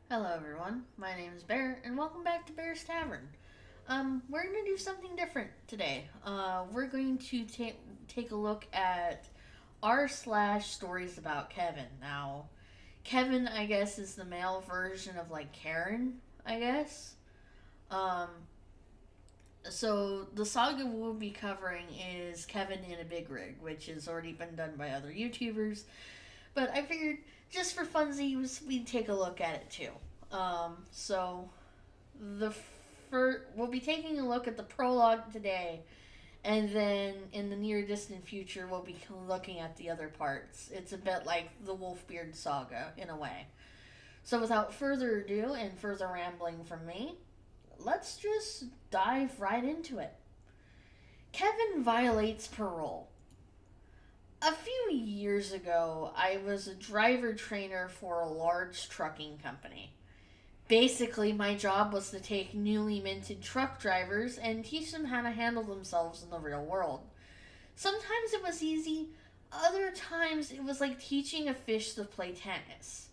Hello everyone, my name is Bear, and welcome back to Bear's Tavern. We're going to do something different today. We're going to take a look at r/slash stories about Kevin. Now, Kevin, I guess, is the male version of like Karen, I guess. Um, so the saga we'll be covering is Kevin in a Big Rig, which has already been done by other YouTubers. But I figured just for funsies, we'd take a look at it too. So the we'll be taking a look at the prologue today, and then in the near distant future, we'll be looking at the other parts. It's a bit like the Wolfbeard saga in a way. So without further ado and further rambling from me, let's just dive right into it. Kevin violates parole. A few years ago, I was a driver trainer for a large trucking company. Basically, my job was to take newly minted truck drivers and teach them how to handle themselves in the real world. Sometimes it was easy, other times it was like teaching a fish to play tennis.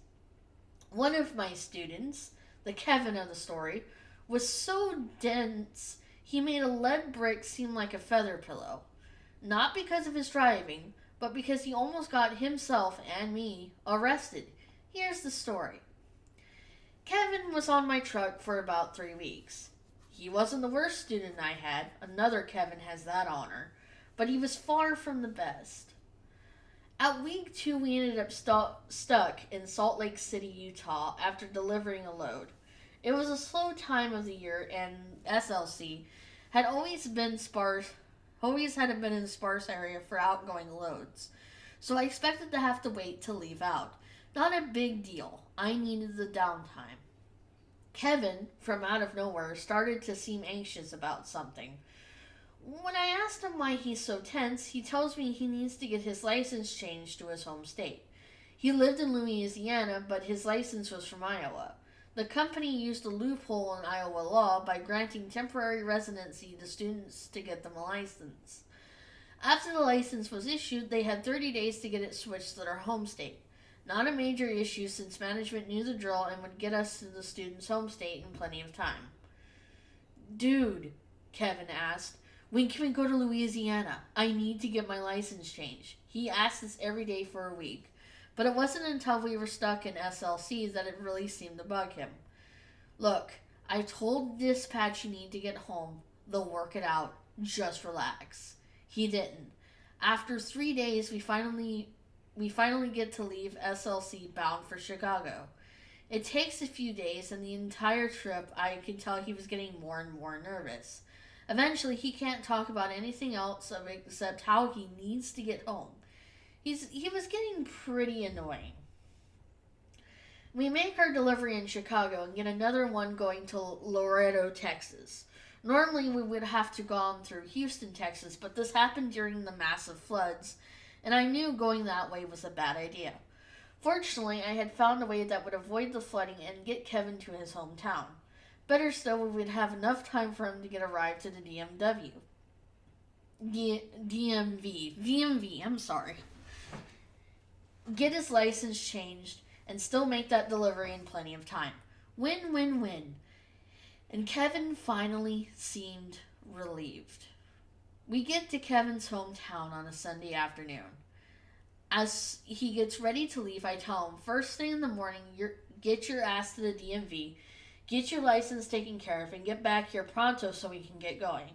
One of my students, the Kevin of the story, was so dense he made a lead brick seem like a feather pillow. Not because of his driving, but because he almost got himself and me arrested. Here's the story. Kevin was on my truck for about 3 weeks. He wasn't the worst student I had, another Kevin has that honor, but he was far from the best. At week 2, we ended up stuck in Salt Lake City, Utah after delivering a load. It was a slow time of the year, and SLC had always been sparse always had been in a sparse area for outgoing loads, so I expected to have to wait to leave out. Not a big deal. I needed the downtime. Kevin, from out of nowhere, started to seem anxious about something. When I asked him why he's so tense, he tells me he needs to get his license changed to his home state. He lived in Louisiana, but his license was from Iowa. The company used a loophole in Iowa law by granting temporary residency to students to get them a license. After the license was issued, they had 30 days to get it switched to their home state. Not a major issue since management knew the drill and would get us to the student's home state in plenty of time. Dude, Kevin asked, when can we go to Louisiana? I need to get my license changed. He asked this every day for a week. But it wasn't until we were stuck in SLC that it really seemed to bug him. Look, I told dispatch you need to get home. They'll work it out. Just relax. He didn't. After 3 days, we finally get to leave SLC bound for Chicago. It takes a few days, and the entire trip I could tell he was getting more and more nervous. Eventually, he can't talk about anything else except how he needs to get home. He was getting pretty annoying. We make our delivery in Chicago and get another one going to Laredo, Texas. Normally we would have to go on through Houston, Texas, but this happened during the massive floods, and I knew going that way was a bad idea. Fortunately, I had found a way that would avoid the flooding and get Kevin to his hometown. Better still, we would have enough time for him to get a ride to the DMV, I'm sorry. Get his license changed, and still make that delivery in plenty of time. Win, win, win. And Kevin finally seemed relieved. We get to Kevin's hometown on a Sunday afternoon. As he gets ready to leave, I tell him, first thing in the morning, get your ass to the DMV, get your license taken care of, and get back here pronto so we can get going.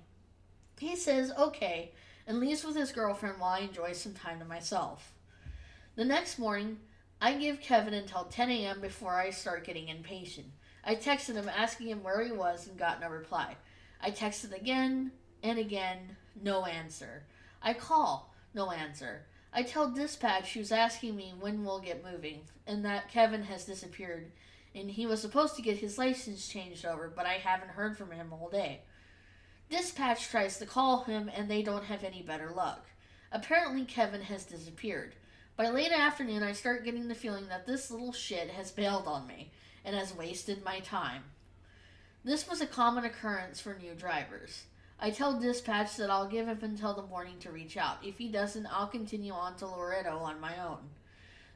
He says, okay, and leaves with his girlfriend while I enjoy some time to myself. The next morning, I give Kevin until 10 a.m. before I start getting impatient. I texted him asking him where he was and got no reply. I texted again and again, no answer. I call, no answer. I tell dispatch who's asking me when we'll get moving and that Kevin has disappeared and he was supposed to get his license changed over, but I haven't heard from him all day. Dispatch tries to call him and they don't have any better luck. Apparently Kevin has disappeared. By late afternoon, I start getting the feeling that this little shit has bailed on me and has wasted my time. This was a common occurrence for new drivers. I tell dispatch that I'll give him until the morning to reach out. If he doesn't, I'll continue on to Laredo on my own.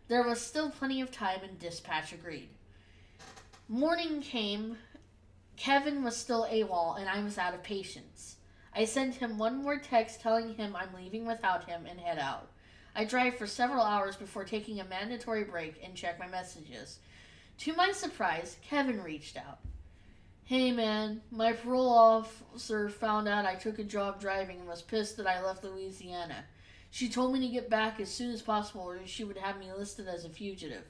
There was still plenty of time and dispatch agreed. Morning came. Kevin was still AWOL, and I was out of patience. I sent him one more text telling him I'm leaving without him and head out. I drive for several hours before taking a mandatory break and check my messages. To my surprise, Kevin reached out. Hey man, my parole officer found out I took a job driving and was pissed that I left Louisiana. She told me to get back as soon as possible or she would have me listed as a fugitive.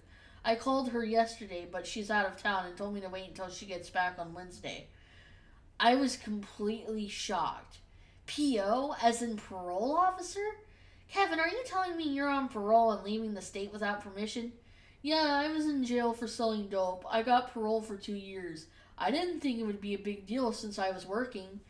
I called her yesterday, but she's out of town and told me to wait until she gets back on Wednesday. I was completely shocked. PO, as in parole officer? Kevin, are you telling me you're on parole and leaving the state without permission? Yeah, I was in jail for selling dope. I got parole for 2 years. I didn't think it would be a big deal since I was working.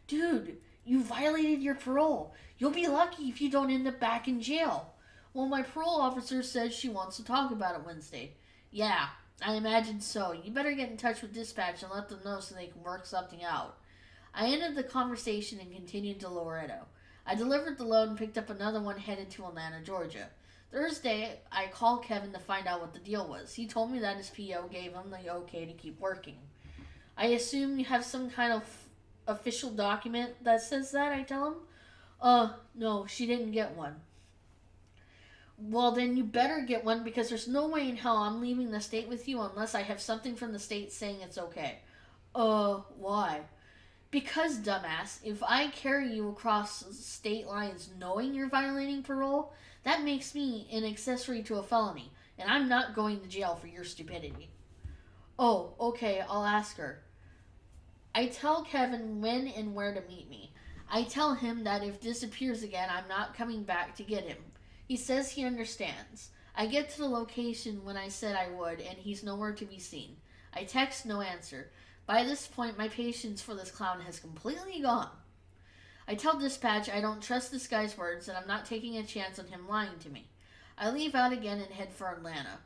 Dude, you violated your parole. You'll be lucky if you don't end up back in jail. Well, my parole officer says she wants to talk about it Wednesday. Yeah, I imagine so. You better get in touch with dispatch and let them know so they can work something out. I ended the conversation and continued to Loretto. I delivered the load and picked up another one headed to Atlanta, Georgia. Thursday, I called Kevin to find out what the deal was. He told me that his PO gave him the okay to keep working. I assume you have some kind of official document that says that, I tell him. No, she didn't get one. Well, then you better get one because there's no way in hell I'm leaving the state with you unless I have something from the state saying it's okay. Why? Because, dumbass, if I carry you across state lines knowing you're violating parole, that makes me an accessory to a felony, and I'm not going to jail for your stupidity. Oh, okay, I'll ask her. I tell Kevin when and where to meet me. I tell him that if disappears again, I'm not coming back to get him. He says he understands. I get to the location when I said I would, and he's nowhere to be seen. I text, no answer. By this point, my patience for this clown has completely gone. I tell dispatch I don't trust this guy's words and I'm not taking a chance on him lying to me. I leave out again and head for Atlanta.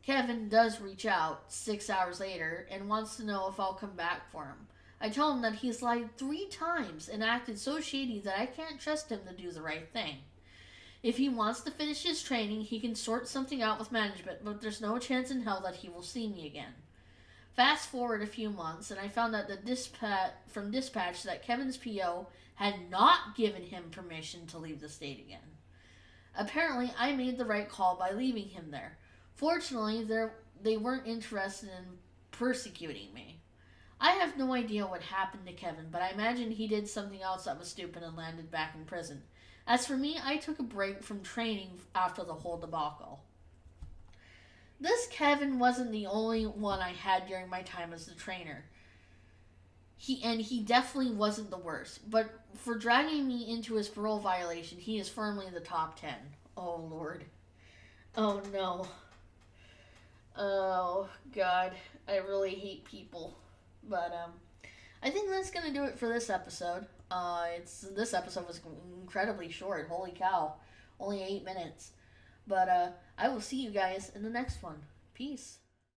Kevin does reach out 6 hours later and wants to know if I'll come back for him. I tell him that he's lied 3 times and acted so shady that I can't trust him to do the right thing. If he wants to finish his training, he can sort something out with management, but there's no chance in hell that he will see me again. Fast forward a few months, and I found out from dispatch that Kevin's PO had not given him permission to leave the state again. Apparently, I made the right call by leaving him there. Fortunately, they weren't interested in persecuting me. I have no idea what happened to Kevin, but I imagine he did something else that was stupid and landed back in prison. As for me, I took a break from training after the whole debacle. This Kevin wasn't the only one I had during my time as the trainer. He definitely wasn't the worst, but for dragging me into his parole violation, he is firmly in the top 10. Oh, Lord. Oh, no. Oh, God. I really hate people. But, I think that's going to do it for this episode. This episode was incredibly short. Holy cow. Only 8 minutes. But, I will see you guys in the next one. Peace.